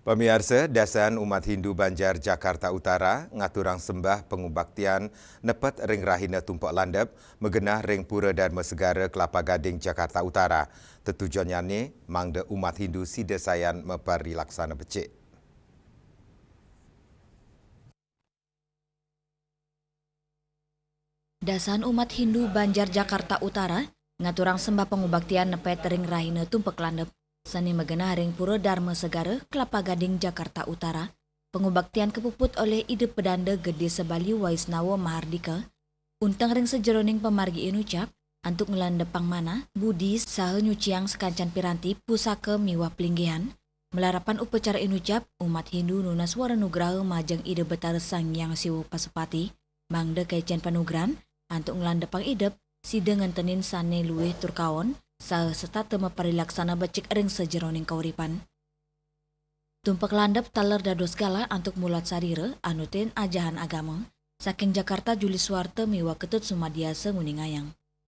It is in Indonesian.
Pemirsa, Dasan Umat Hindu Banjar Jakarta Utara ngaturang sembah pengubaktian nepet ring rahina tumpuk landep megenah ring pura Dharma Segara Kelapa Gading Jakarta Utara. Tetujuannya ni mangda umat Hindu sida sayan mepari laksana becik. Dasan umat Hindu Banjar Jakarta Utara ngaturang sembah pengubaktian nepet ring rahina tumpuk landep sani megenah ring pura Dharma Segara Kelapa Gading Jakarta Utara. Pengubaktian kepuput oleh ide pedanda Gede Sebali Waisnawa Mahardika untang ring sejeroning pemargi inucap antuk ngelandepang mana budi saha nyuciang sekancan piranti pusaka miwa pelinggihan melarapan upacara inucap umat Hindu nunas waranugraha majeng ide betara sang yang siwo pasupati mangda kaician panugran antuk ngelandepang idep si dengan tenin sane luwih turkawon saha serta tema parilaksana becik ring sejeroning kauripan. Tumpak landep taler dados gala antuk mulat sarira anutin ajahan agama saking Jakarta Juli Suwarte miwa ketut sumadiasa nguningayang.